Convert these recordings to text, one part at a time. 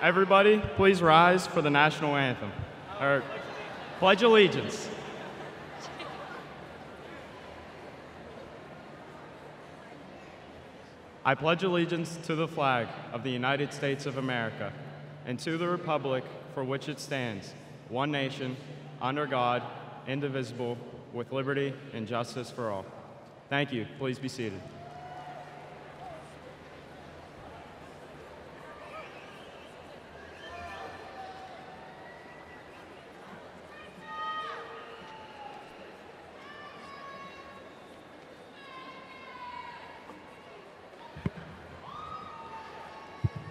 Everybody, please rise for the national anthem. Or Pledge Allegiance. I pledge allegiance to the flag of the United States of America and to the republic for which it stands, one nation, under God, indivisible, with liberty and justice for all. Thank you. Please be seated.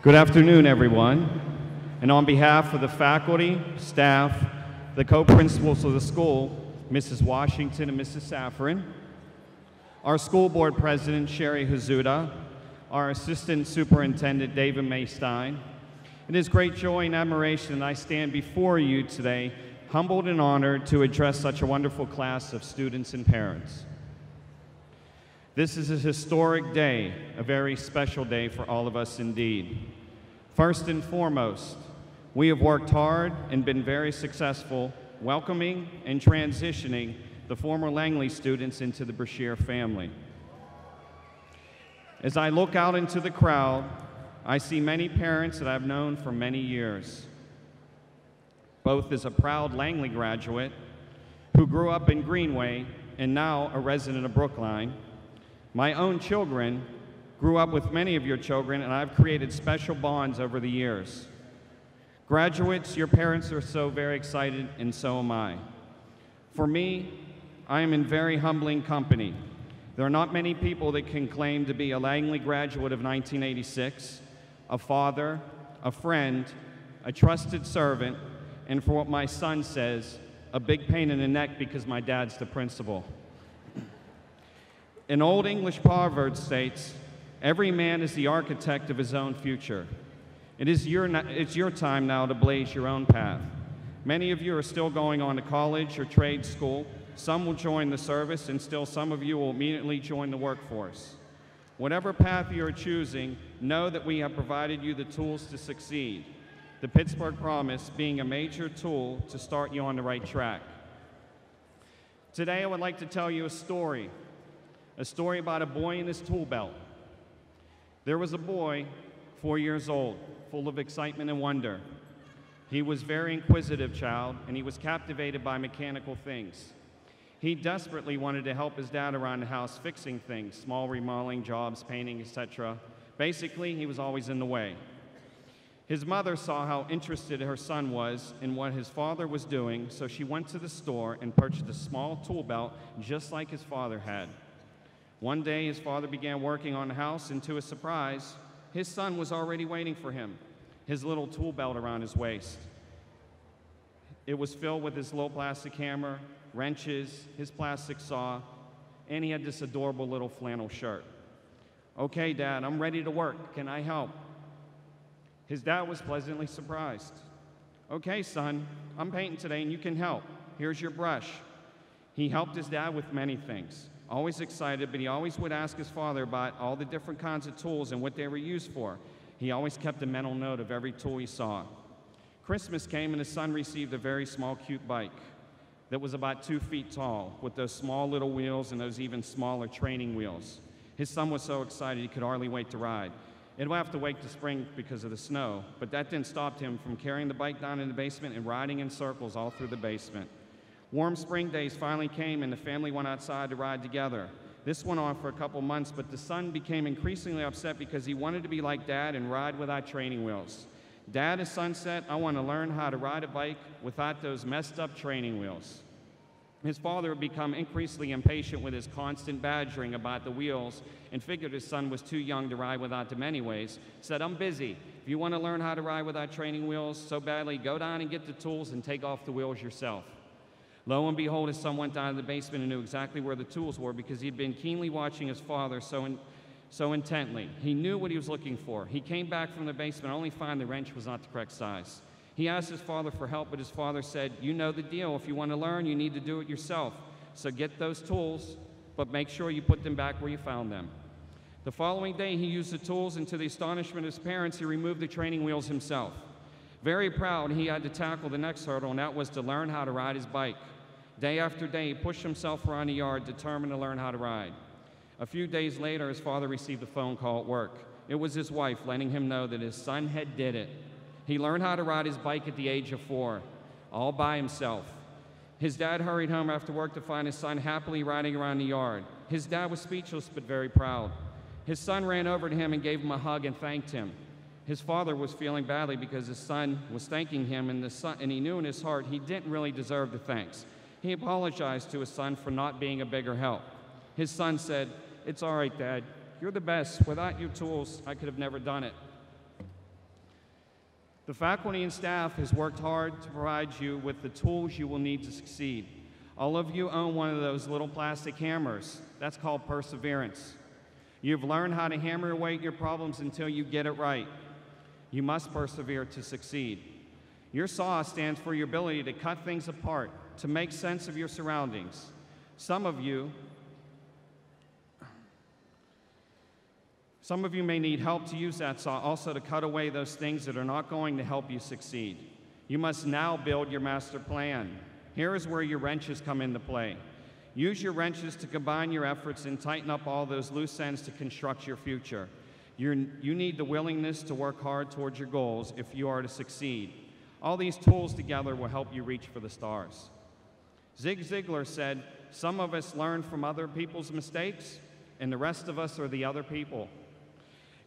Good afternoon, everyone. And on behalf of the faculty, staff, the co-principals of the school, Mrs. Washington and Mrs. Safran, our school board president, Sherry Hazuda, our assistant superintendent, David Maystein, it is great joy and admiration that I stand before you today, humbled and honored to address such a wonderful class of students and parents. This is a historic day, a very special day for all of us indeed. First and foremost, we have worked hard and been very successful welcoming and transitioning the former Langley students into the Brashear family. As I look out into the crowd, I see many parents that I've known for many years, both as a proud Langley graduate who grew up in Greenway and now a resident of Brookline. My own children grew up with many of your children, and I've created special bonds over the years. Graduates, your parents are so very excited, and so am I. For me, I am in very humbling company. There are not many people that can claim to be a Langley graduate of 1986, a father, a friend, a trusted servant, and for what my son says, a big pain in the neck because my dad's the principal. An old English proverb states, "Every man is the architect of his own future." It's your time now to blaze your own path. Many of you are still going on to college or trade school. Some will join the service, and still some of you will immediately join the workforce. Whatever path you are choosing, know that we have provided you the tools to succeed. The Pittsburgh Promise being a major tool to start you on the right track. Today I would like to tell you a story about a boy and his tool belt. There was a boy, 4 years old, full of excitement and wonder. He was a very inquisitive child, and he was captivated by mechanical things. He desperately wanted to help his dad around the house fixing things, small remodeling jobs, painting, etc. Basically, he was always in the way. His mother saw how interested her son was in what his father was doing, so she went to the store and purchased a small tool belt just like his father had. One day, his father began working on the house, and to his surprise, his son was already waiting for him, his little tool belt around his waist. It was filled with his little plastic hammer, wrenches, his plastic saw, and he had this adorable little flannel shirt. "Okay, Dad, I'm ready to work. Can I help?" His dad was pleasantly surprised. "Okay, son, I'm painting today and you can help. Here's your brush." He helped his dad with many things. Always excited, but he always would ask his father about all the different kinds of tools and what they were used for. He always kept a mental note of every tool he saw. Christmas came and his son received a very small, cute bike that was about 2 feet tall with those small little wheels and those even smaller training wheels. His son was so excited he could hardly wait to ride. It would have to wait to spring because of the snow, but that didn't stop him from carrying the bike down in the basement and riding in circles all through the basement. Warm spring days finally came and the family went outside to ride together. This went on for a couple months, but the son became increasingly upset because he wanted to be like Dad and ride without training wheels. "Dad," his son said, "I want to learn how to ride a bike without those messed up training wheels." His father had become increasingly impatient with his constant badgering about the wheels and figured his son was too young to ride without them anyways. Said, "I'm busy. If you want to learn how to ride without training wheels so badly, go down and get the tools and take off the wheels yourself." Lo and behold, his son went down to the basement and knew exactly where the tools were because he'd been keenly watching his father so intently. He knew what he was looking for. He came back from the basement only to find the wrench was not the correct size. He asked his father for help, but his father said, "You know the deal. If you want to learn, you need to do it yourself. So get those tools, but make sure you put them back where you found them." The following day, he used the tools, and to the astonishment of his parents, he removed the training wheels himself. Very proud, he had to tackle the next hurdle, and that was to learn how to ride his bike. Day after day, he pushed himself around the yard, determined to learn how to ride. A few days later, his father received a phone call at work. It was his wife letting him know that his son had did it. He learned how to ride his bike at the age of 4, all by himself. His dad hurried home after work to find his son happily riding around the yard. His dad was speechless but very proud. His son ran over to him and gave him a hug and thanked him. His father was feeling badly because his son was thanking him, and he knew in his heart he didn't really deserve the thanks. He apologized to his son for not being a bigger help. His son said, "It's all right, Dad. You're the best. Without your tools, I could have never done it." The faculty and staff has worked hard to provide you with the tools you will need to succeed. All of you own one of those little plastic hammers. That's called perseverance. You've learned how to hammer away at your problems until you get it right. You must persevere to succeed. Your saw stands for your ability to cut things apart, to make sense of your surroundings. Some of you may need help to use that saw also to cut away those things that are not going to help you succeed. You must now build your master plan. Here is where your wrenches come into play. Use your wrenches to combine your efforts and tighten up all those loose ends to construct your future. You need the willingness to work hard towards your goals if you are to succeed. All these tools together will help you reach for the stars. Zig Ziglar said, "Some of us learn from other people's mistakes, and the rest of us are the other people."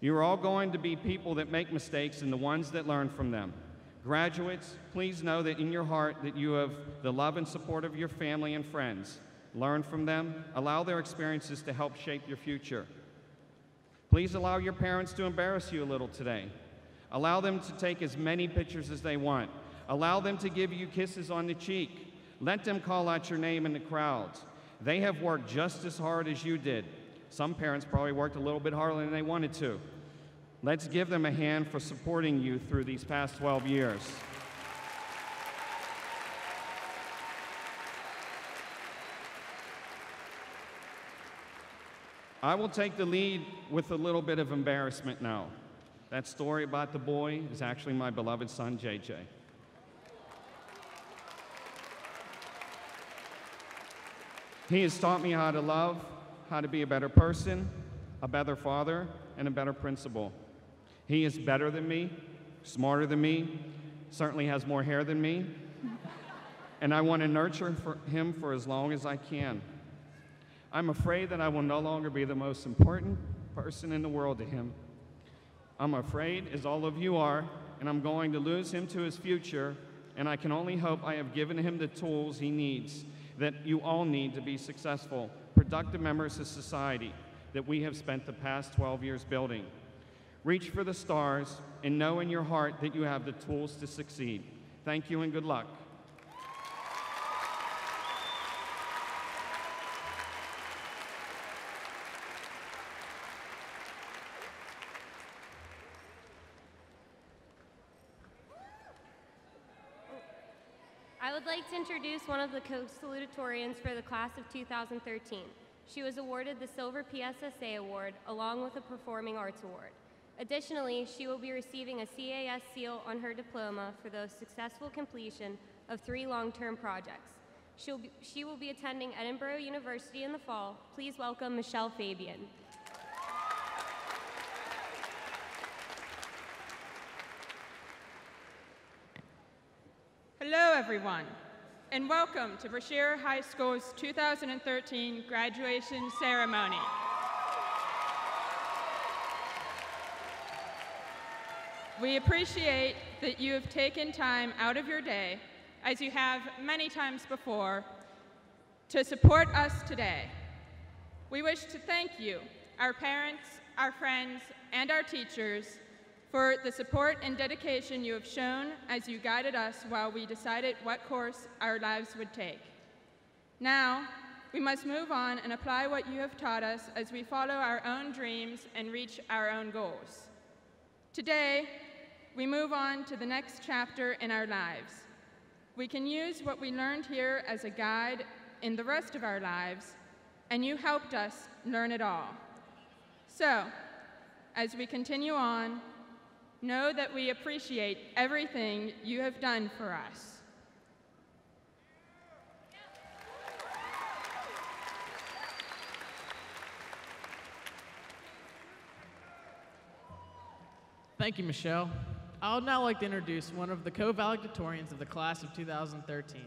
You are all going to be people that make mistakes and the ones that learn from them. Graduates, please know that in your heart that you have the love and support of your family and friends. Learn from them. Allow their experiences to help shape your future. Please allow your parents to embarrass you a little today. Allow them to take as many pictures as they want. Allow them to give you kisses on the cheek. Let them call out your name in the crowds. They have worked just as hard as you did. Some parents probably worked a little bit harder than they wanted to. Let's give them a hand for supporting you through these past 12 years. I will take the lead with a little bit of embarrassment now. That story about the boy is actually my beloved son, JJ. He has taught me how to love, how to be a better person, a better father, and a better principal. He is better than me, smarter than me, certainly has more hair than me, and I want to nurture him for as long as I can. I'm afraid that I will no longer be the most important person in the world to him. I'm afraid, as all of you are, and I'm going to lose him to his future, and I can only hope I have given him the tools he needs, that you all need to be successful, productive members of society that we have spent the past 12 years building. Reach for the stars and know in your heart that you have the tools to succeed. Thank you and good luck. I would like to introduce one of the co-salutatorians for the class of 2013. She was awarded the Silver PSSA Award along with a Performing Arts Award. Additionally, she will be receiving a CAS seal on her diploma for the successful completion of 3 long-term projects. She will be attending Edinburgh University in the fall. Please welcome Michelle Fabian. Hello, everyone, and welcome to Brashear High School's 2013 graduation ceremony. We appreciate that you have taken time out of your day, as you have many times before, to support us today. We wish to thank you, our parents, our friends, and our teachers, for the support and dedication you have shown as you guided us while we decided what course our lives would take. Now, we must move on and apply what you have taught us as we follow our own dreams and reach our own goals. Today, we move on to the next chapter in our lives. We can use what we learned here as a guide in the rest of our lives, and you helped us learn it all. So, as we continue on, Know that we appreciate everything you have done for us. Thank you, Michelle. I would now like to introduce one of the co-valedictorians of the class of 2013.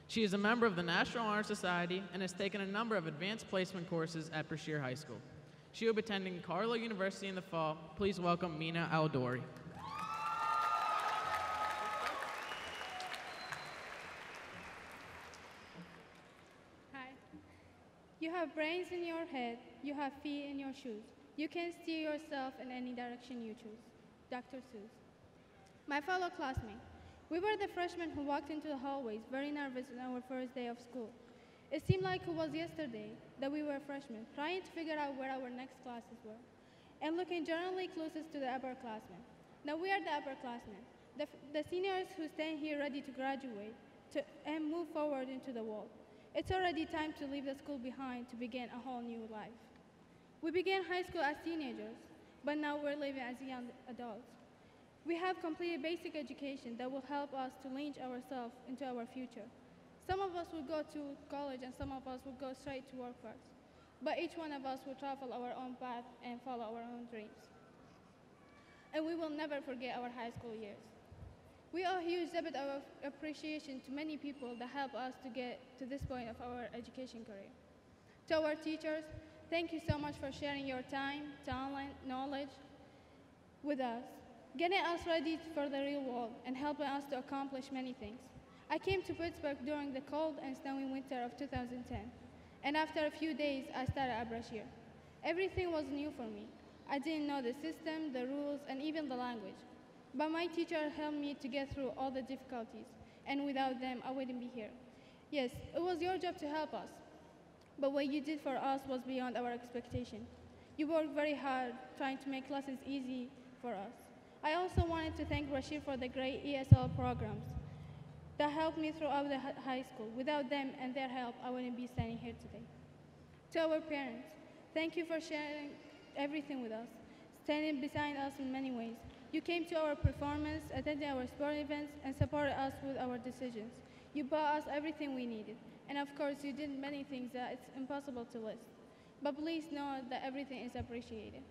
She is a member of the National Honor Society and has taken a number of advanced placement courses at Brashear High School. She will be attending Carlow University in the fall. Please welcome Mina Aldori. Hi. You have brains in your head, you have feet in your shoes. You can steer yourself in any direction you choose. Dr. Seuss. My fellow classmates, we were the freshmen who walked into the hallways, very nervous on our first day of school. It seemed like it was yesterday that we were freshmen, trying to figure out where our next classes were, and looking generally closest to the upperclassmen. Now we are the upperclassmen, the seniors who stand here ready to graduate and move forward into the world. It's already time to leave the school behind to begin a whole new life. We began high school as teenagers, but now we're living as young adults. We have completed basic education that will help us to launch ourselves into our future. Some of us will go to college and some of us will go straight to workforce. But each one of us will travel our own path and follow our own dreams. And we will never forget our high school years. We owe a huge debt of appreciation to many people that helped us to get to this point of our education career. To our teachers, thank you so much for sharing your time, talent, knowledge with us, getting us ready for the real world and helping us to accomplish many things. I came to Pittsburgh during the cold and snowy winter of 2010, and after a few days, I started at Brashear. Everything was new for me. I didn't know the system, the rules, and even the language. But my teacher helped me to get through all the difficulties, and without them, I wouldn't be here. Yes, it was your job to help us, but what you did for us was beyond our expectation. You worked very hard trying to make lessons easy for us. I also wanted to thank Brashear for the great ESL programs that helped me throughout the high school. Without them and their help, I wouldn't be standing here today. To our parents, thank you for sharing everything with us, standing beside us in many ways. You came to our performance, attended our sport events, and supported us with our decisions. You bought us everything we needed. And of course, you did many things that it's impossible to list. But please know that everything is appreciated.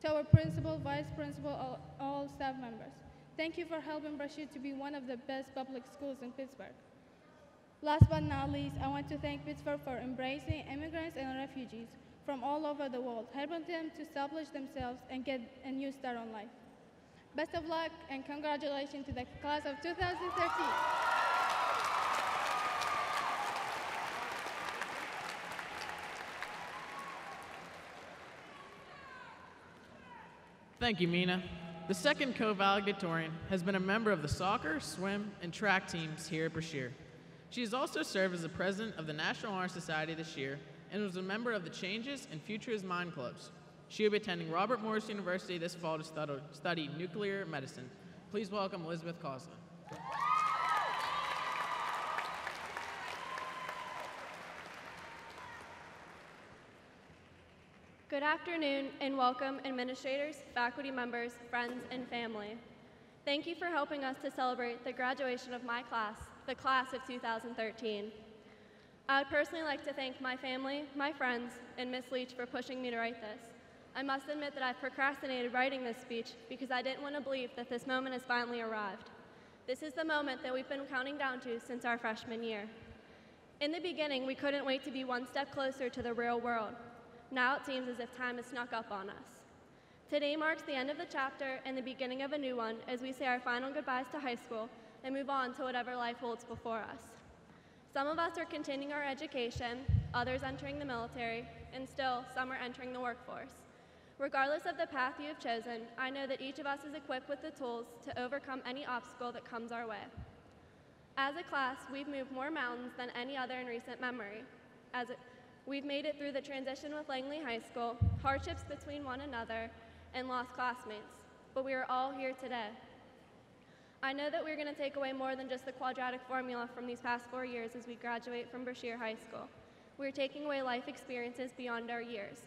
To our principal, vice principal, all staff members, thank you for helping Brashear to be one of the best public schools in Pittsburgh. Last but not least, I want to thank Pittsburgh for embracing immigrants and refugees from all over the world, helping them to establish themselves and get a new start on life. Best of luck and congratulations to the class of 2013. Thank you, Mina. The second co-valedictorian has been a member of the soccer, swim, and track teams here at Brashear. She has also served as the president of the National Honor Society this year and was a member of the Changes and Future is Mine clubs. She will be attending Robert Morris University this fall to study nuclear medicine. Please welcome Elizabeth Coslin. Good afternoon and welcome administrators, faculty members, friends, and family. Thank you for helping us to celebrate the graduation of my class, the class of 2013. I would personally like to thank my family, my friends, and Ms. Leach for pushing me to write this. I must admit that I've procrastinated writing this speech because I didn't want to believe that this moment has finally arrived. This is the moment that we've been counting down to since our freshman year. In the beginning, we couldn't wait to be one step closer to the real world. Now it seems as if time has snuck up on us. Today marks the end of the chapter and the beginning of a new one as we say our final goodbyes to high school and move on to whatever life holds before us. Some of us are continuing our education, others entering the military, and still some are entering the workforce. Regardless of the path you have chosen, I know that each of us is equipped with the tools to overcome any obstacle that comes our way. As a class, we've moved more mountains than any other in recent memory. We've made it through the transition with Langley High School, hardships between one another, and lost classmates, but we are all here today. I know that we're going to take away more than just the quadratic formula from these past 4 years as we graduate from Brashear High School. We're taking away life experiences beyond our years.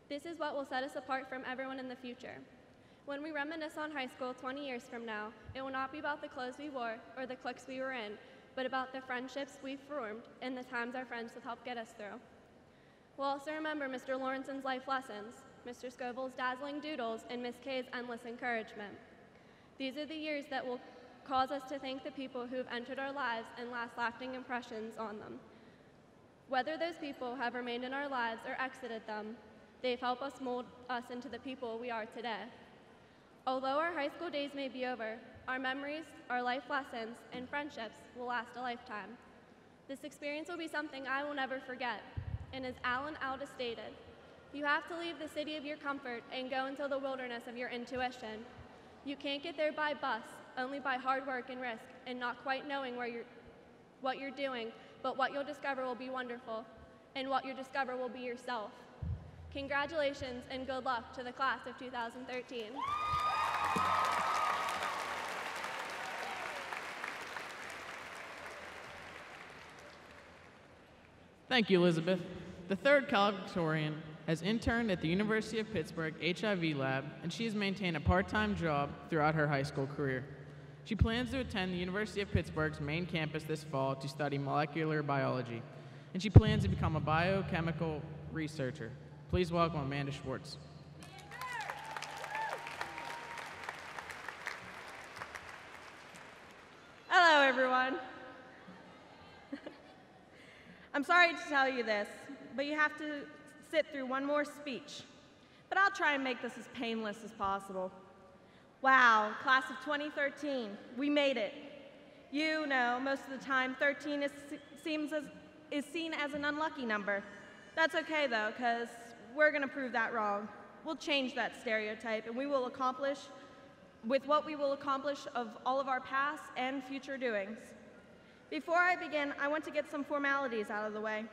This is what will set us apart from everyone in the future. When we reminisce on high school 20 years from now, it will not be about the clothes we wore or the cliques we were in, but about the friendships we formed and the times our friends have helped get us through. We'll also remember Mr. Lawrence's life lessons, Mr. Scoville's dazzling doodles, and Miss Kay's endless encouragement. These are the years that will cause us to thank the people who have entered our lives and left lasting impressions on them. Whether those people have remained in our lives or exited them, they've helped us mold us into the people we are today. Although our high school days may be over, our memories, our life lessons, and friendships will last a lifetime. This experience will be something I will never forget, and as Alan Aldous stated, you have to leave the city of your comfort and go into the wilderness of your intuition. You can't get there by bus, only by hard work and risk, and not quite knowing what you're doing, but what you'll discover will be wonderful, and what you'll discover will be yourself. Congratulations and good luck to the class of 2013. Thank you, Elizabeth. The third valedictorian has interned at the University of Pittsburgh HIV lab, and she has maintained a part-time job throughout her high school career. She plans to attend the University of Pittsburgh's main campus this fall to study molecular biology, and she plans to become a biochemical researcher. Please welcome Amanda Schwartz. Hello, everyone. I'm sorry to tell you this, but you have to sit through one more speech. But I'll try and make this as painless as possible. Wow, class of 2013, we made it. You know, most of the time, 13 is seen as an unlucky number. That's okay, though, because we're going to prove that wrong. We'll change that stereotype, and we will accomplish with what we will accomplish of all of our past and future doings. Before I begin, I want to get some formalities out of the way.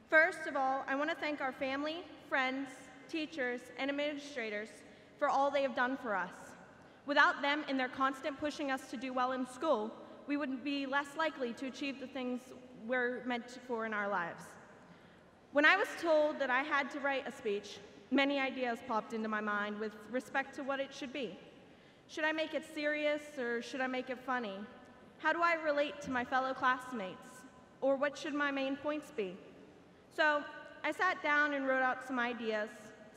First of all, I want to thank our family, friends, teachers, and administrators for all they have done for us. Without them and their constant pushing us to do well in school, we would be less likely to achieve the things we're meant for in our lives. When I was told that I had to write a speech, many ideas popped into my mind with respect to what it should be. Should I make it serious or should I make it funny? How do I relate to my fellow classmates? Or what should my main points be? So I sat down and wrote out some ideas.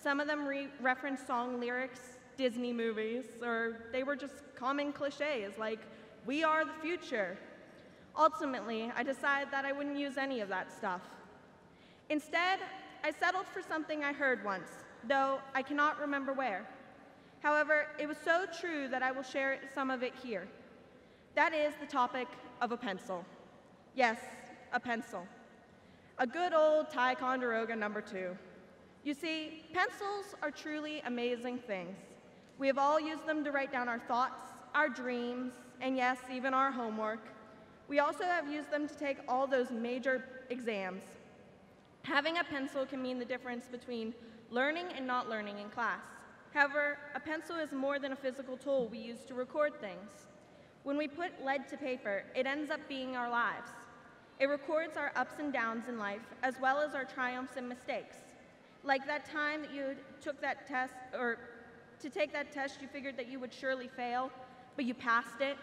Some of them referenced song lyrics, Disney movies, or they were just common cliches like, "We are the future." Ultimately, I decided that I wouldn't use any of that stuff. Instead, I settled for something I heard once, though I cannot remember where. However, it was so true that I will share some of it here. That is the topic of a pencil. Yes, a pencil. A good old Ticonderoga #2. You see, pencils are truly amazing things. We have all used them to write down our thoughts, our dreams, and yes, even our homework. We also have used them to take all those major exams. Having a pencil can mean the difference between learning and not learning in class. However, a pencil is more than a physical tool we use to record things. When we put lead to paper, it ends up being our lives. It records our ups and downs in life, as well as our triumphs and mistakes. Like that time that you took that test, or to take that test you figured that you would surely fail, but you passed it.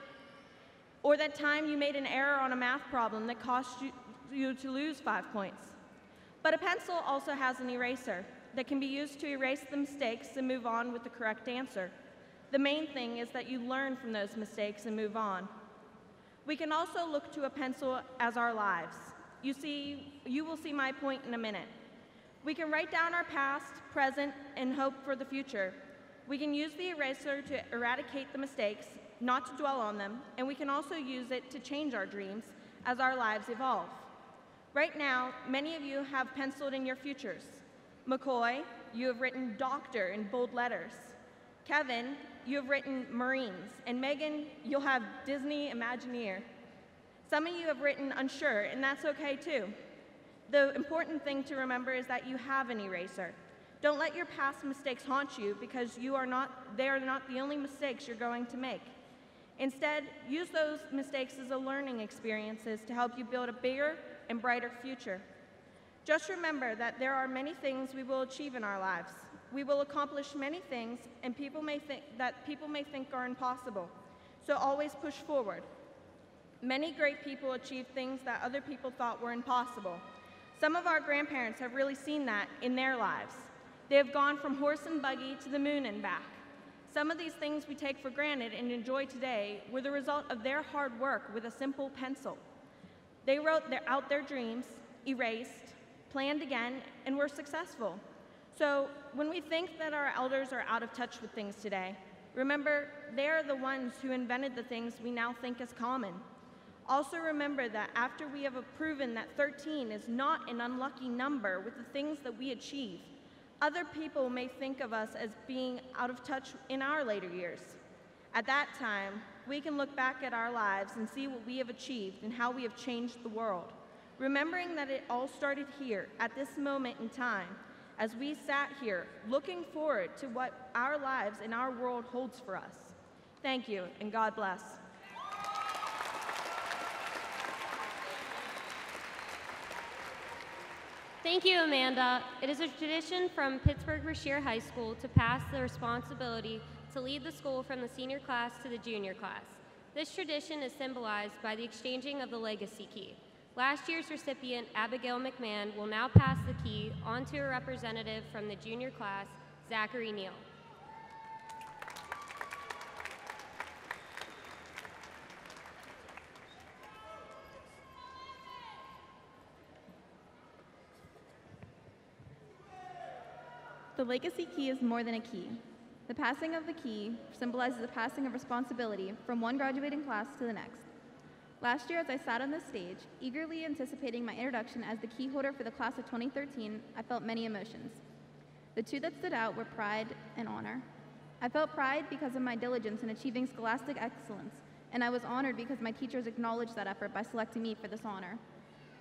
Or that time you made an error on a math problem that cost you to lose 5 points. But a pencil also has an eraser that can be used to erase the mistakes and move on with the correct answer. The main thing is that you learn from those mistakes and move on. We can also look to a pencil as our lives. You will see my point in a minute. We can write down our past, present, and hope for the future. We can use the eraser to eradicate the mistakes, not to dwell on them, and we can also use it to change our dreams as our lives evolve. Right now, many of you have penciled in your futures. McCoy, you have written doctor in bold letters. Kevin, you have written Marines, and Megan, you'll have Disney Imagineer. Some of you have written unsure, and that's okay too. The important thing to remember is that you have an eraser. Don't let your past mistakes haunt you because they are not the only mistakes you're going to make. Instead, use those mistakes as a learning experiences to help you build a bigger and brighter future. Just remember that there are many things we will achieve in our lives. we will accomplish many things and people may think are impossible. So always push forward. Many great people achieve things that other people thought were impossible. Some of our grandparents have really seen that in their lives. They have gone from horse and buggy to the moon and back. Some of these things we take for granted and enjoy today were the result of their hard work with a simple pencil. They wrote out their dreams, erased, planned again, and were successful. So when we think that our elders are out of touch with things today, remember they are the ones who invented the things we now think as common. Also remember that after we have proven that 13 is not an unlucky number with the things that we achieve, other people may think of us as being out of touch in our later years. At that time, we can look back at our lives and see what we have achieved and how we have changed the world, remembering that it all started here at this moment in time as we sat here looking forward to what our lives and our world holds for us. Thank you, and God bless. Thank you, Amanda. It is a tradition from Pittsburgh Brashear High School to pass the responsibility to lead the school from the senior class to the junior class. This tradition is symbolized by the exchanging of the legacy key. Last year's recipient, Abigail McMahon, will now pass the key on to a representative from the junior class, Zachary Neal. The legacy key is more than a key. The passing of the key symbolizes the passing of responsibility from one graduating class to the next. Last year, as I sat on this stage, eagerly anticipating my introduction as the key holder for the class of 2013, I felt many emotions. The two that stood out were pride and honor. I felt pride because of my diligence in achieving scholastic excellence, and I was honored because my teachers acknowledged that effort by selecting me for this honor.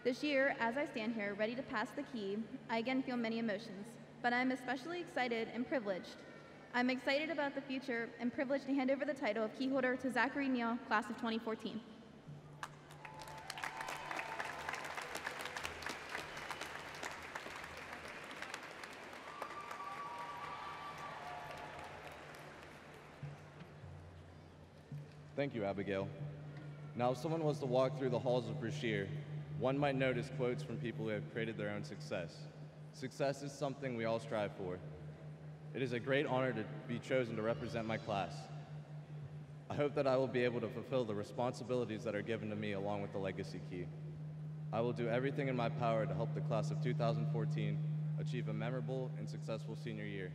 This year, as I stand here ready to pass the key, I again feel many emotions, but I'm especially excited and privileged. I'm excited about the future and privileged to hand over the title of key holder to Zachary Neal, class of 2014. Thank you, Abigail. Now, if someone was to walk through the halls of Brashear, one might notice quotes from people who have created their own success. Success is something we all strive for. It is a great honor to be chosen to represent my class. I hope that I will be able to fulfill the responsibilities that are given to me along with the legacy key. I will do everything in my power to help the class of 2014 achieve a memorable and successful senior year.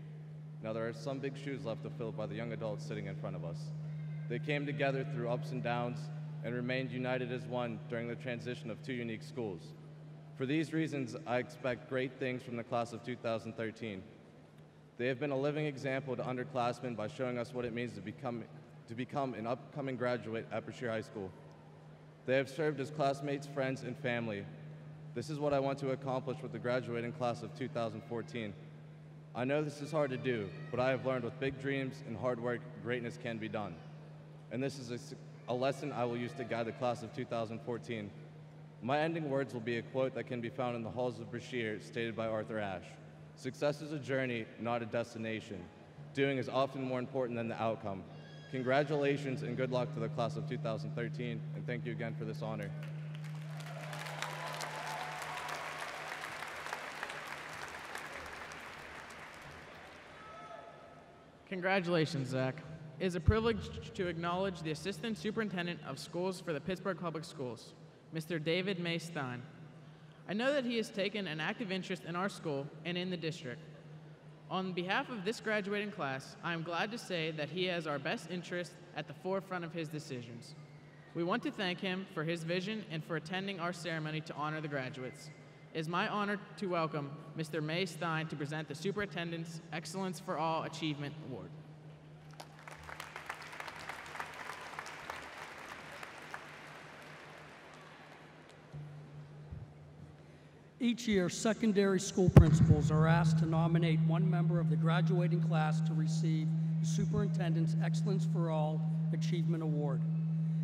Now, there are some big shoes left to fill by the young adults sitting in front of us. They came together through ups and downs and remained united as one during the transition of two unique schools. For these reasons, I expect great things from the class of 2013. They have been a living example to underclassmen by showing us what it means to become an upcoming graduate at Brashear High School. They have served as classmates, friends, and family. This is what I want to accomplish with the graduating class of 2014. I know this is hard to do, but I have learned with big dreams and hard work, greatness can be done. And this is a lesson I will use to guide the class of 2014. My ending words will be a quote that can be found in the halls of Brashear, stated by Arthur Ashe. Success is a journey, not a destination. Doing is often more important than the outcome. Congratulations and good luck to the class of 2013, and thank you again for this honor. Congratulations, Zach. It is a privilege to acknowledge the Assistant Superintendent of Schools for the Pittsburgh Public Schools, Mr. David May Stein. I know that he has taken an active interest in our school and in the district. On behalf of this graduating class, I am glad to say that he has our best interest at the forefront of his decisions. We want to thank him for his vision and for attending our ceremony to honor the graduates. It is my honor to welcome Mr. May Stein to present the Superintendent's Excellence for All Achievement Award. Each year, secondary school principals are asked to nominate one member of the graduating class to receive the Superintendent's Excellence for All Achievement Award.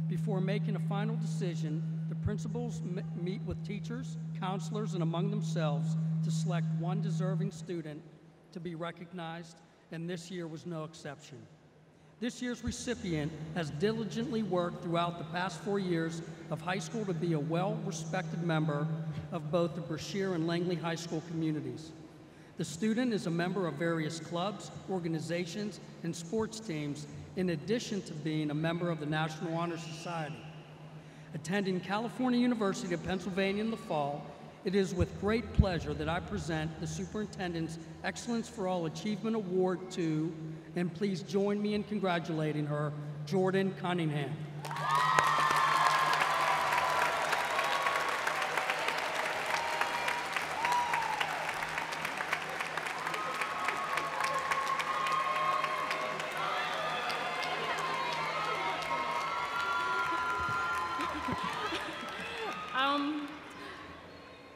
Before making a final decision, the principals meet with teachers, counselors, and among themselves to select one deserving student to be recognized, and this year was no exception. This year's recipient has diligently worked throughout the past 4 years of high school to be a well-respected member of both the Brashear and Langley High School communities. The student is a member of various clubs, organizations, and sports teams, in addition to being a member of the National Honor Society. Attending California University of Pennsylvania in the fall, it is with great pleasure that I present the Superintendent's Excellence for All Achievement Award to, and please join me in congratulating her, Jordan Cunningham.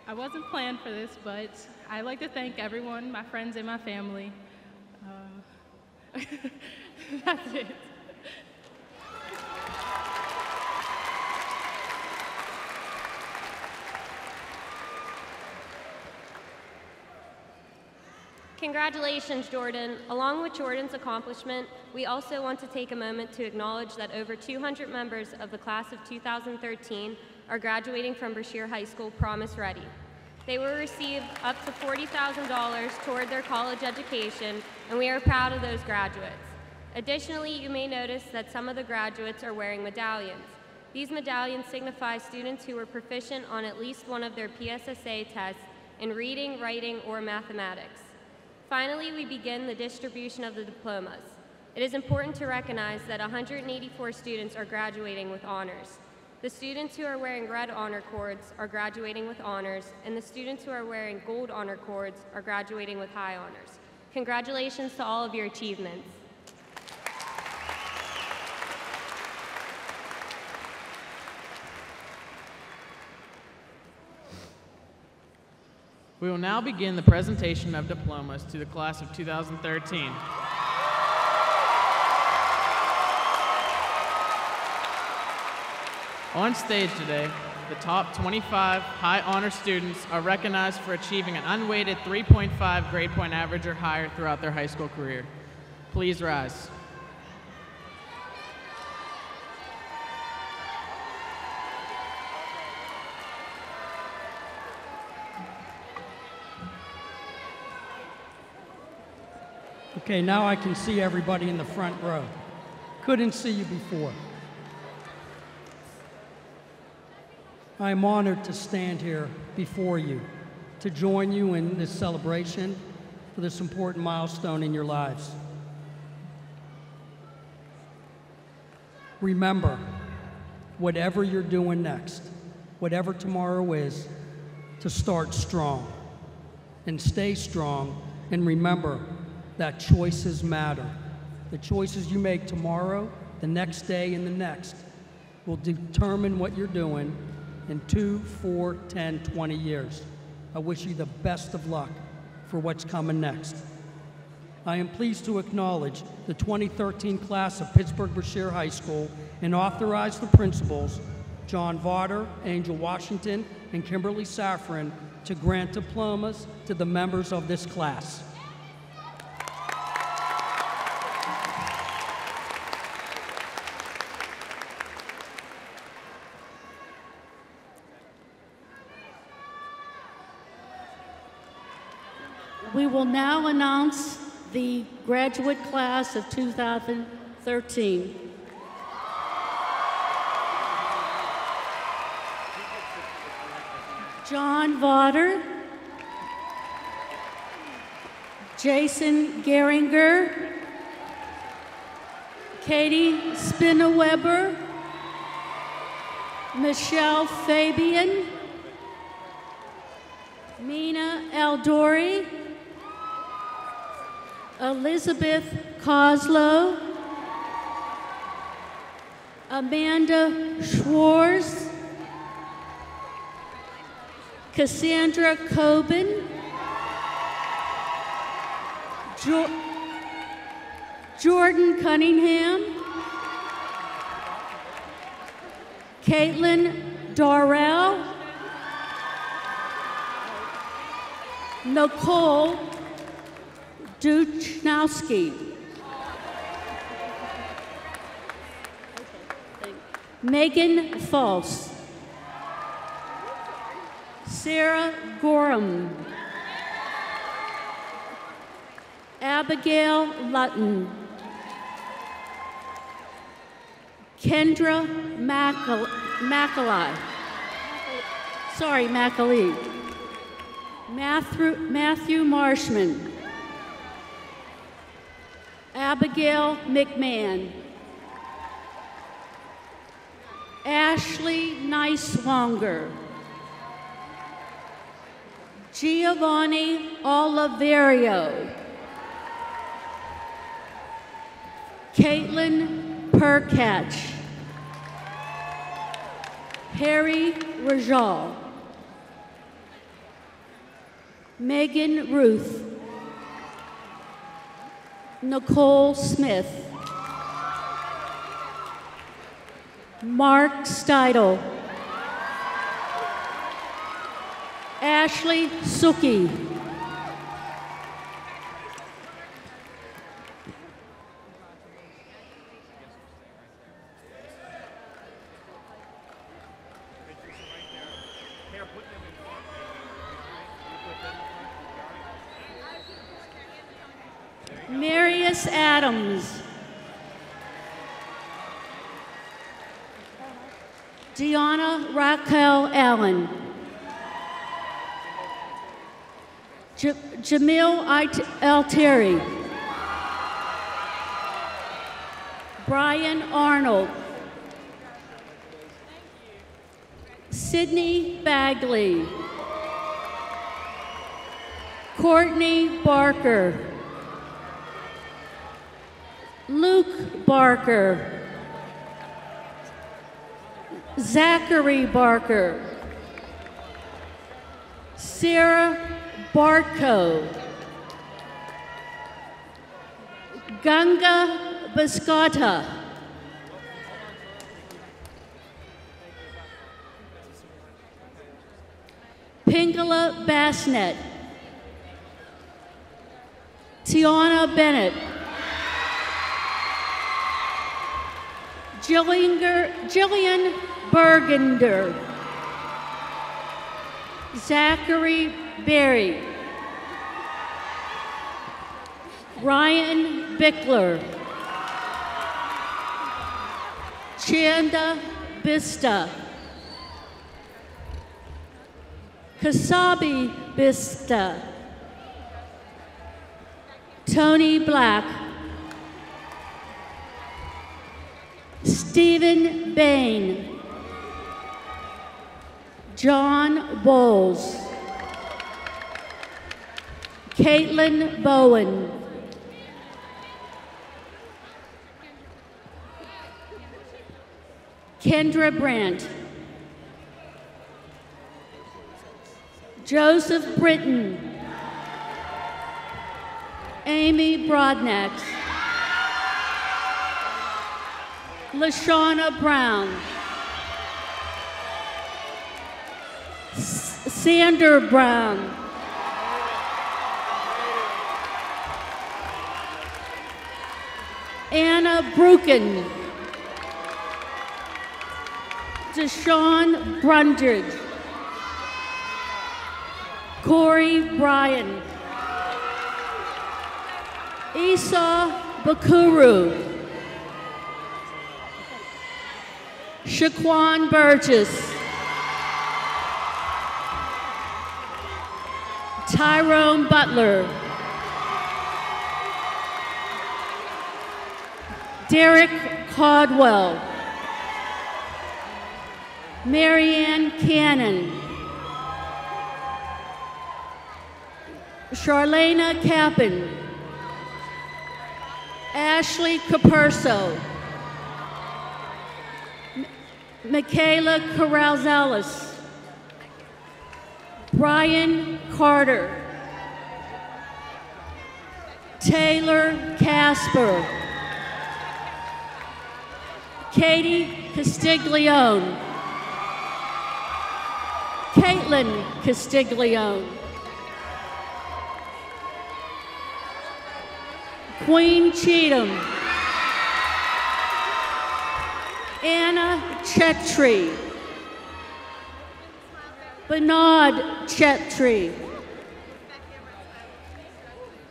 I wasn't planned for this, but I'd like to thank everyone, my friends and my family. That's it. Congratulations, Jordan. Along with Jordan's accomplishment, we also want to take a moment to acknowledge that over 200 members of the class of 2013 are graduating from Brashear High School Promise Ready. They will receive up to $40,000 toward their college education, and we are proud of those graduates. Additionally, you may notice that some of the graduates are wearing medallions. These medallions signify students who were proficient on at least one of their PSSA tests in reading, writing, or mathematics. Finally, we begin the distribution of the diplomas. It is important to recognize that 184 students are graduating with honors. The students who are wearing red honor cords are graduating with honors, and the students who are wearing gold honor cords are graduating with high honors. Congratulations to all of your achievements. We will now begin the presentation of diplomas to the class of 2013. On stage today, the top 25 high honor students are recognized for achieving an unweighted 3.5 grade point average or higher throughout their high school career. Please rise. Okay, now I can see everybody in the front row. Couldn't see you before. I am honored to stand here before you to join you in this celebration for this important milestone in your lives. Remember, whatever you're doing next, whatever tomorrow is, to start strong and stay strong, and remember that choices matter. The choices you make tomorrow, the next day, and the next will determine what you're doing in 2, 4, 10, 20 years. I wish you the best of luck for what's coming next. I am pleased to acknowledge the 2013 class of Pittsburgh Brashear High School and authorize the principals, John Varder, Angel Washington, and Kimberly Safran, to grant diplomas to the members of this class. We will now announce the graduate class of 2013. John Vaughter, Jason Geringer, Katie Spinneweber, Michelle Fabian, Mina Eldori, Elizabeth Coslow, Amanda Schwartz, Cassandra Coben, Jordan Cunningham, Caitlin Darrell, Nicole Duchnowski. Megan False. Sarah Gorham. Abigail Lutton. Kendra Macaulay. Matthew Marshman. Abigail McMahon. Ashley Nicewonger. Giovanni Oliverio. Caitlin Perkatch. Harry Rajal. Megan Ruth. Nicole Smith. Mark Steidel. Ashley Suki. Marius Adams. Deanna Raquel Allen. Jamil Altieri. Brian Arnold. Sydney Bagley. Courtney Barker. Luke Barker. Zachary Barker. Sarah Bartko. Ganga Biscotta. Pingala Bassnet. Tiana Bennett. Jillian Bergender. Zachary Berry. Ryan Bickler. Chanda Bista. Kasabi Bista. Tony Black. Stephen Bain. John Bowles. Caitlin Bowen. Kendra Brandt. Joseph Britton. Amy Brodnax. LaShawna Brown. Sander Brown. Anna Brucken. Deshaun Brundage. Corey Bryan. Esau Bakuru. Shaquan Burgess. Tyrone Butler. Derek Caldwell. Marianne Cannon. Charlena Kappen. Ashley Capurso. Michaela Corrales. Brian Carter. Taylor Casper. Katie Castiglione. Caitlin Castiglione. Queen Cheatham, Anna Chetri, Bernard Chetri,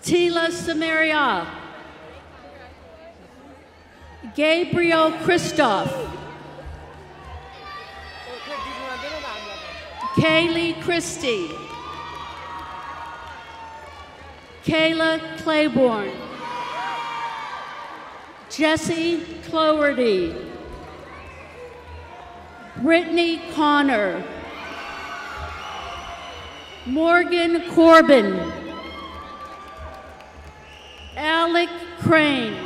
Tila Samaria, Gabriel Christoph, Kaylee Christie, Kayla Claiborne, Jesse Cloherty, Brittany Connor, Morgan Corbin, Alec Crane,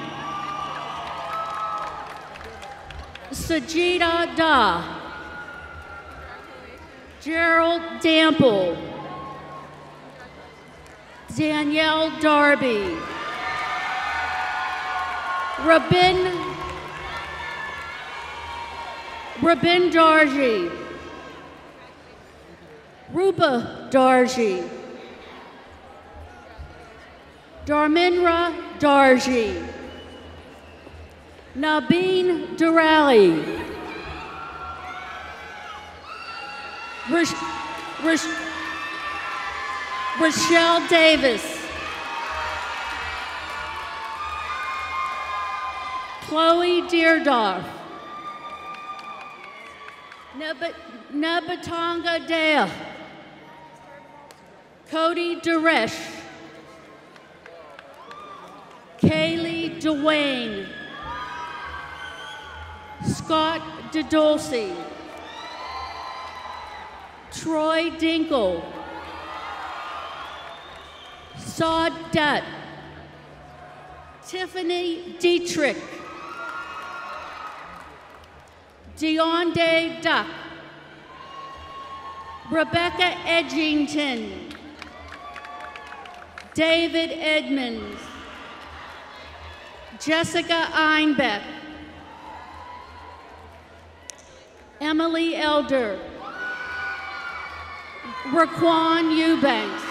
Sajida Da, Gerald Dample, Danielle Darby, Rabin Darji, Ruba Darji, Darminra Darji, Nabeen Durali, Rochelle Davis, Chloe Deerdorf, Nabatanga Dea, Cody Duresh, Kaylee DeWayne, Scott DeDulce, Troy Dinkle, Saad Dutt, Tiffany Dietrich, Deonde Duck, Rebecca Edgington, David Edmonds, Jessica Einbeck, Emily Elder, Raquan Eubanks,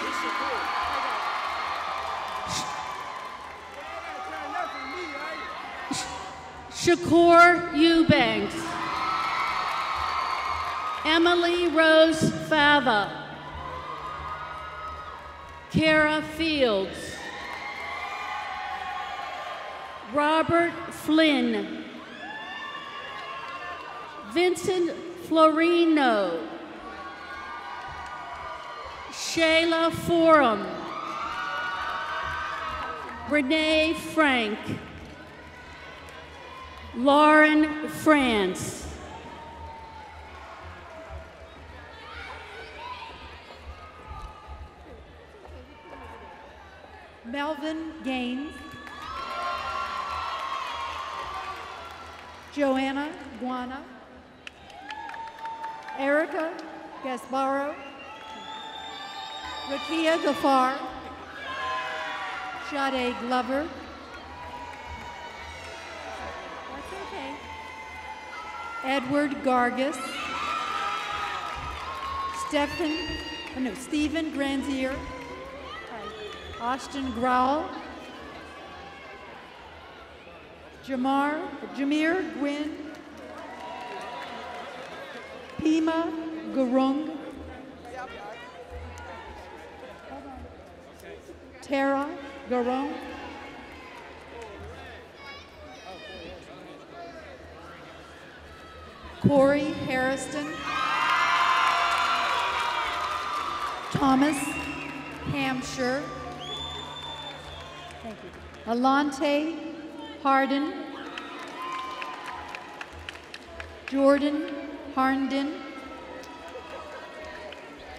Shakur Eubanks, Emily Rose Fava, Kara Fields, Robert Flynn, Vincent Florino, Shayla Forum, Renee Frank, Lauren France, Melvin Gaines, Joanna Guana, Erica Gasparo, Rakia Gafar, Sade Glover, that's okay, Edward Gargis, Stephen Granzier, Austin Growell, Jameer Gwynn, Pima Gurung, Tara Gurung, Corey Harrison, Thomas Hampshire, thank you, Alante Hardin, Jordan Harnden,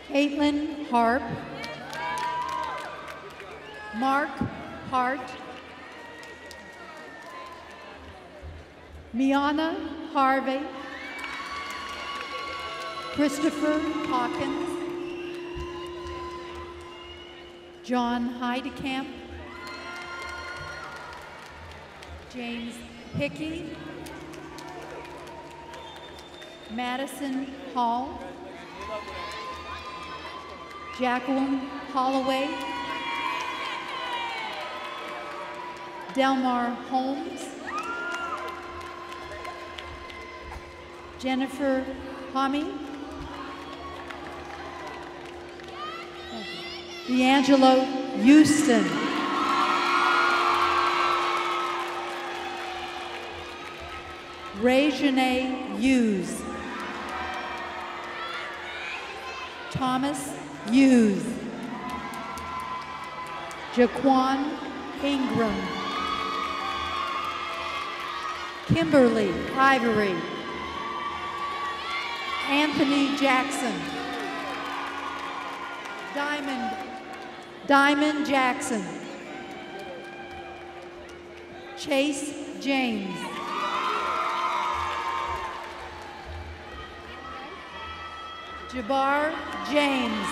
Caitlin Harp, Mark Hart, Miana Harvey, Christopher Hawkins, John Heidekamp, James Hickey, Madison Hall, Jacqueline Holloway, Delmar Holmes, Jennifer Homme, D'Angelo Houston, Ray Janae Hughes, Thomas Hughes, Jaquan Ingram, Kimberly Ivory, Anthony Jackson, Diamond Jackson, Chase James, Jabbar James,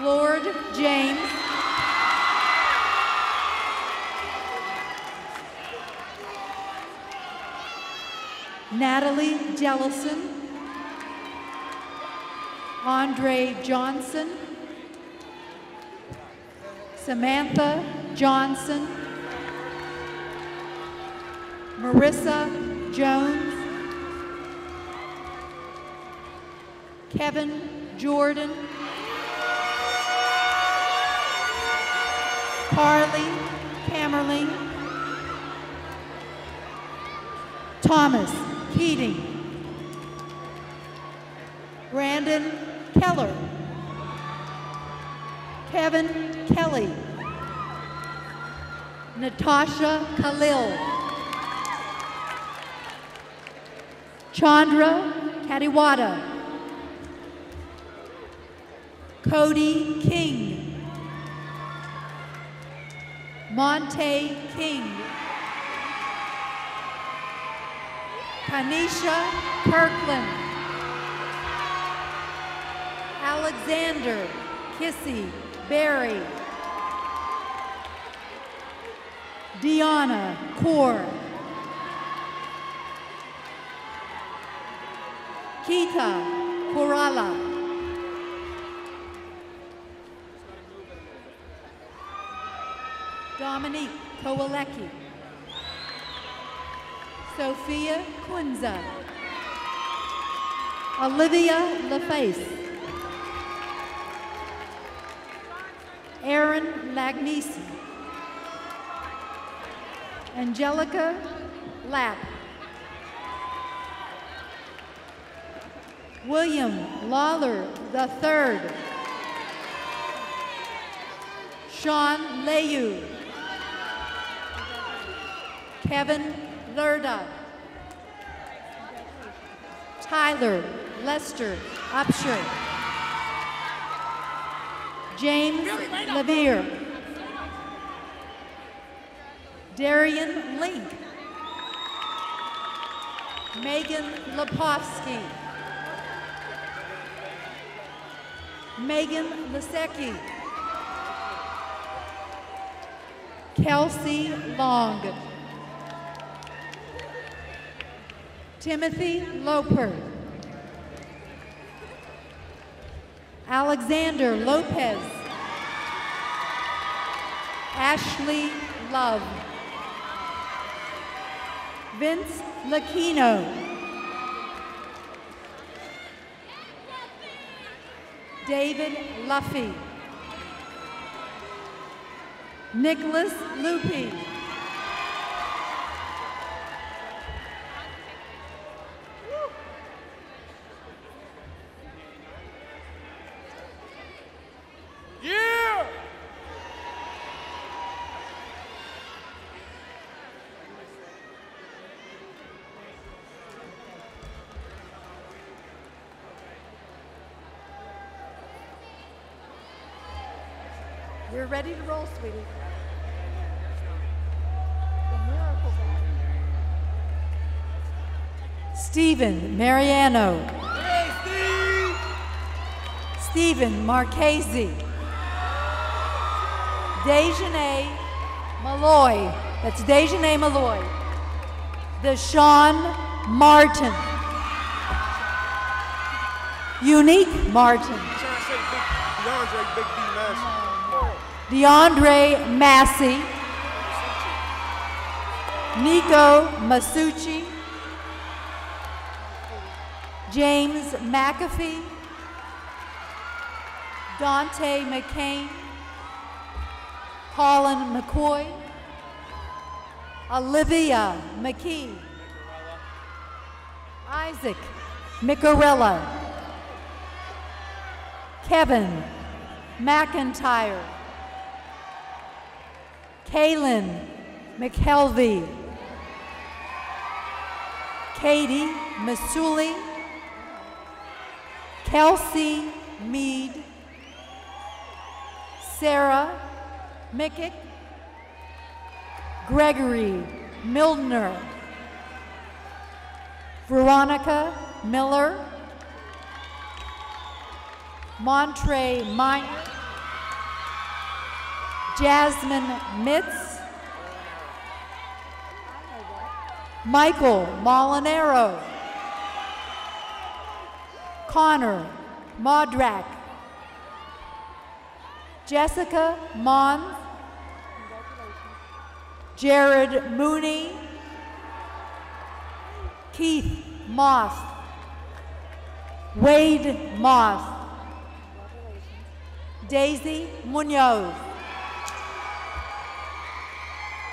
Lord James, Natalie Jellison, Andre Johnson, Samantha Johnson, Marissa Jones, Kevin Jordan, Carly Camerling, Thomas Keating, Brandon Keller, Kevin Kelly, Natasha Khalil, Chandra Kadiwada, Cody King, Monte King, Kanisha Kirkland, Alexander Kissy Berry, Deanna Kaur, Kita Korala, Dominique Kowalecki, Sophia Quinza, Olivia LaFace, Aaron Lagnisi, Angelica Lapp, William Lawler III, Sean Leyu, Kevin Lerda, Tyler Lester Upshur, James Levere, Darian Link, Megan Lepovsky, Megan Lisecki, Kelsey Long, Timothy Loper, Alexander Lopez, Ashley Love, Vince Lakino, David Luffy, Nicholas Lupi, Yeah! We're ready to roll, sweetie. The miracle bag. Stephen Mariano. Hey, Steve! Stephen Marchese. Dejanay Malloy. That's Dejanay Malloy. Deshaun Martin. Unique Martin. DeAndre Big D Massey. DeAndre Massey. Nico Masucci. James McAfee. Dante McCain. Colin McCoy. Olivia McKee. Isaac Micarella. Kevin McIntyre. Kaylin McKelvey. Katie Masuli. Kelsey Mead. Sarah Mickick. Gregory Mildner. Veronica Miller. Montre Minor. Jasmine Mitz. Michael Molinaro. Connor Modrak. Jessica Mons. Jared Mooney. Keith Moss. Wade Moss. Daisy Munoz.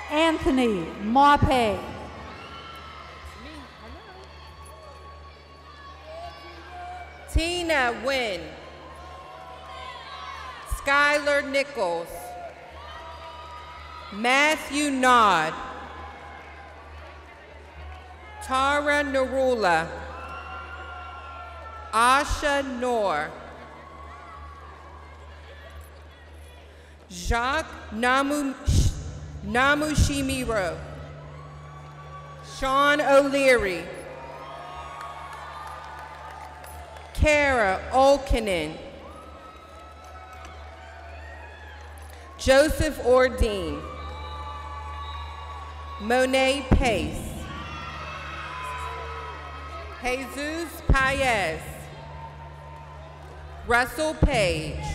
Anthony Mape. Tina Wynn. Skylar Nichols. Matthew Nod. Tara Narula. Asha Noor. Jacques Namushimiro. Sean O'Leary. Kara Olkinen. Joseph Ordine. Monet Pace. Jesus Paez. Russell Page.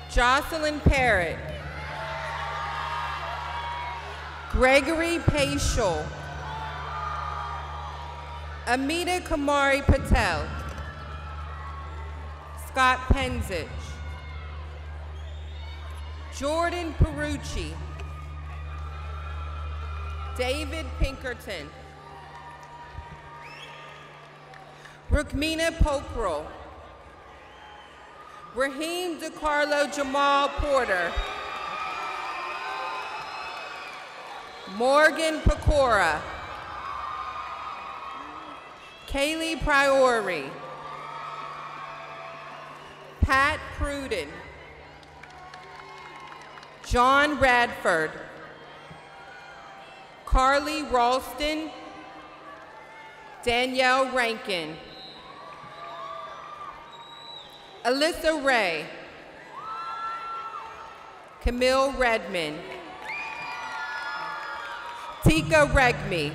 Jocelyn Parrott. Gregory Paschal. Amita Kamari Patel. Scott Penzich. Jordan Perucci. David Pinkerton. Rukmina Pokrel. Raheem DeCarlo Jamal Porter. Morgan Pecora. Kaylee Priori. Pat Pruden. John Radford. Carly Ralston. Danielle Rankin. Alyssa Ray. Camille Redmond. Tika Regmi.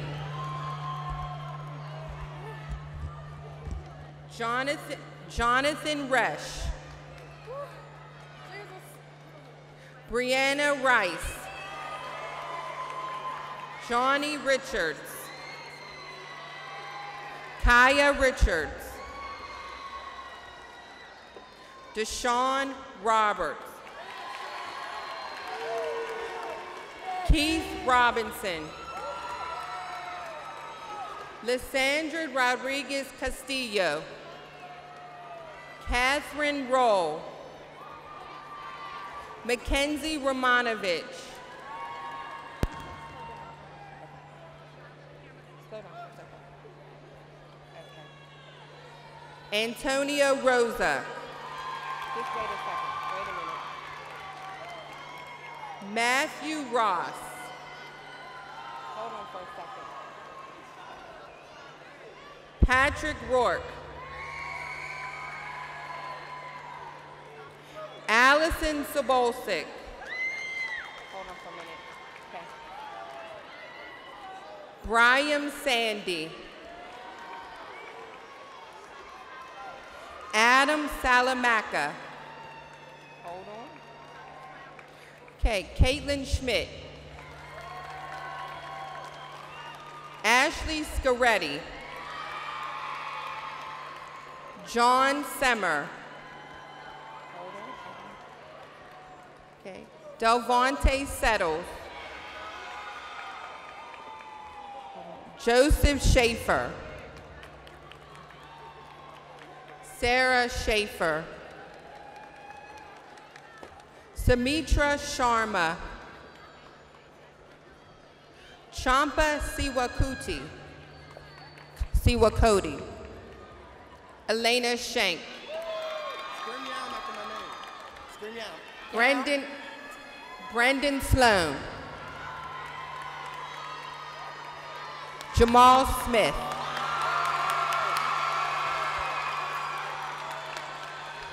Jonathan Resch. Brianna Rice. Johnny Richards. Kaya Richards. Deshaun Roberts. Keith Robinson. Lysandra Rodriguez Castillo. Catherine Roll. Mackenzie Romanovich. Antonio Rosa. Just wait a second. Wait a minute. Matthew Ross. Hold on for a second. Patrick Rourke. Allison Sobolsik. Hold on for a minute. Okay. Brian Sandy. Adam Salamaka. Hold on. Okay, Caitlin Schmidt. Ashley Scaretti. John Semmer. Okay. Delvonte Settles. Joseph Schaefer. Sarah Schaefer. Samitra Sharma. Champa Siwakoti. Elena Shank. Scream out after my name. Scream out. Brendan Sloan. Jamal Smith.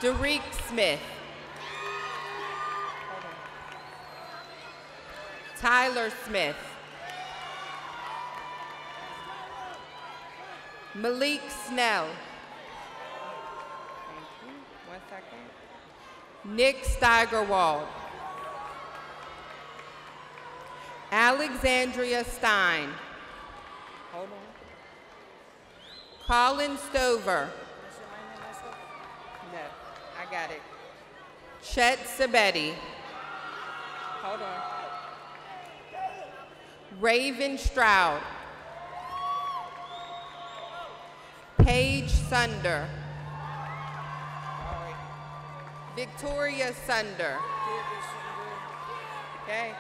Derek Smith. Tyler Smith. Malik Snell. Thank you. 1 second. Nick Steigerwald. Alexandria Stein. Hold on. Colin Stover. No, I got it. Chet Sabetti. Hold on. Raven Stroud. Paige Sunder. All right. Victoria Sunder. Okay.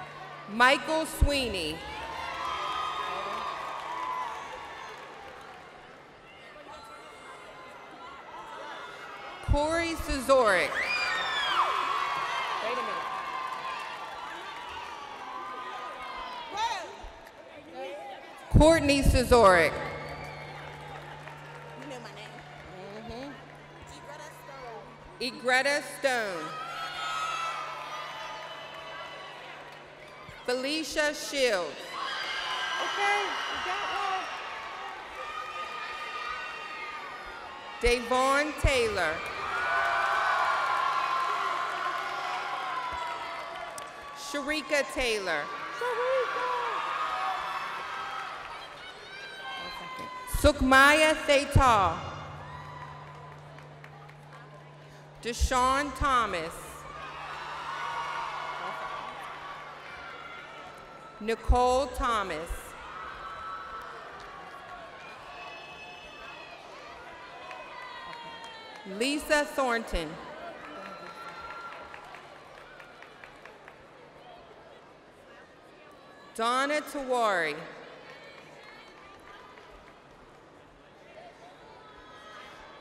Michael Sweeney. Corey Sazoric. Wait a minute. Courtney Sazoric. You know my name. Egretta Stone. Felicia Shields. Okay, we got one. Davon Taylor. Sharika Taylor. Sukmaya Thaytal. Deshaun Thomas. Nicole Thomas. Lisa Thornton. Donna Tawari.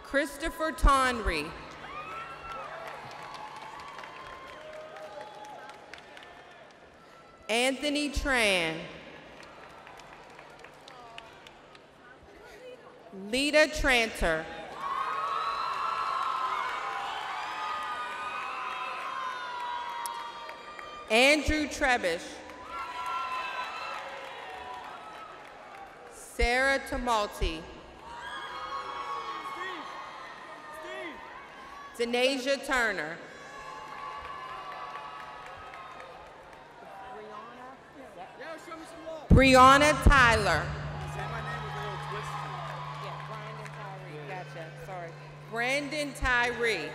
Christopher Tonry. Anthony Tran. Lita Tranter. Andrew Trebish. Sarah Tamalti. Denasia Turner. Brianna Tyler. Brandon Tyree.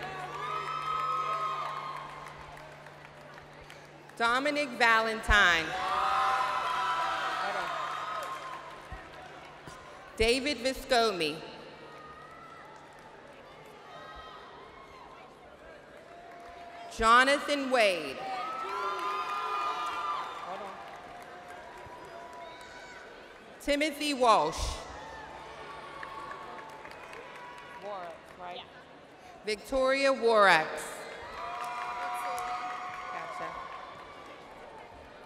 Dominic Valentine. David Viscomi. Jonathan Wade. Timothy Walsh. Right? Victoria Warax. Gotcha.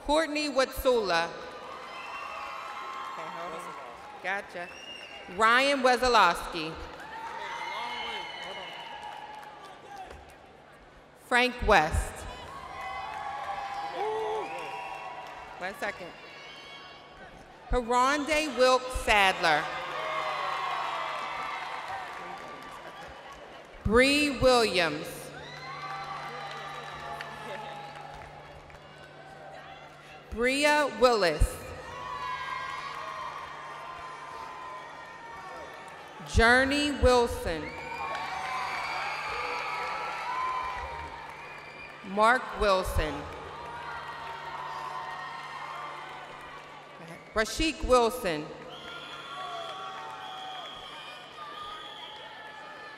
Courtney Watsula. Okay, hold on. Gotcha. Ryan Wesolowski. Frank West. 1 second. Haronde Wilkes Sadler. Bree Williams. Bria Willis. Journey Wilson. Mark Wilson. Rashik Wilson.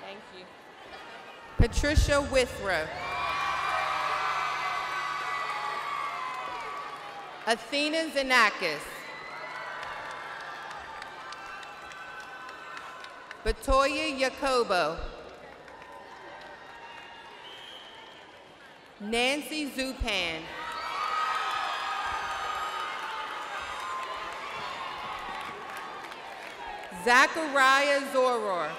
Thank you. Patricia Withrow. Athena Zanakis. Batoya Yacobo. Nancy Zupan. Zachariah Zoror.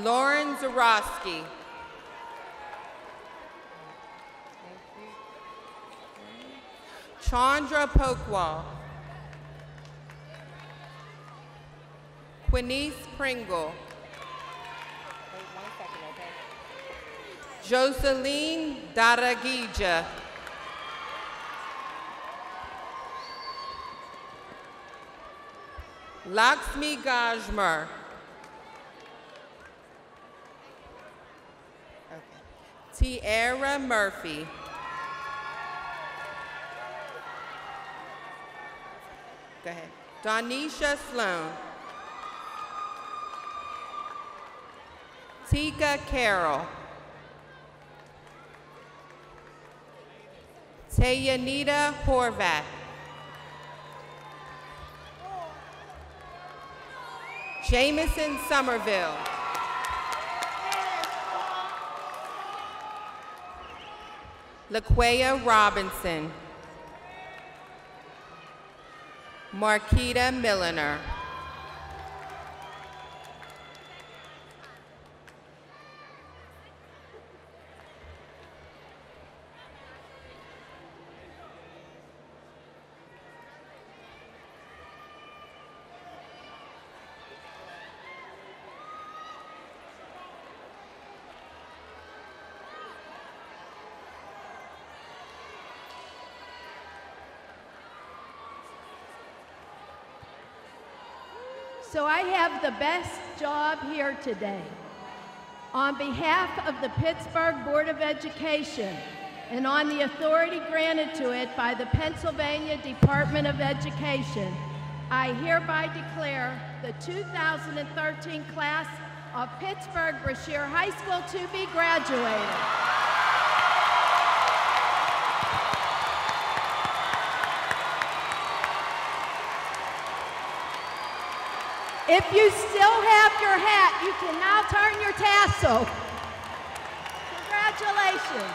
Lauren Zarowski. Chandra Pokwal. Quinice Pringle. Wait 1 second, okay? Jocelyn Daragija. Lakshmi Gajmer. Okay. Tiara Murphy. Go ahead. Donisha Sloan. Tika Carroll. Tayanita Horvat. Jameson Somerville. LaQuaya Robinson. Marquita Milliner. So I have the best job here today. On behalf of the Pittsburgh Board of Education and on the authority granted to it by the Pennsylvania Department of Education, I hereby declare the 2013 class of Pittsburgh Brashear High School to be graduated. If you still have your hat, you can now turn your tassel. Congratulations.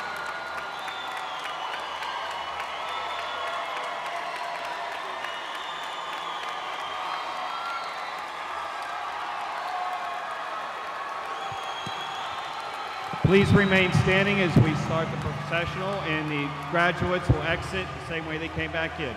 Please remain standing as we start the processional, and the graduates will exit the same way they came back in.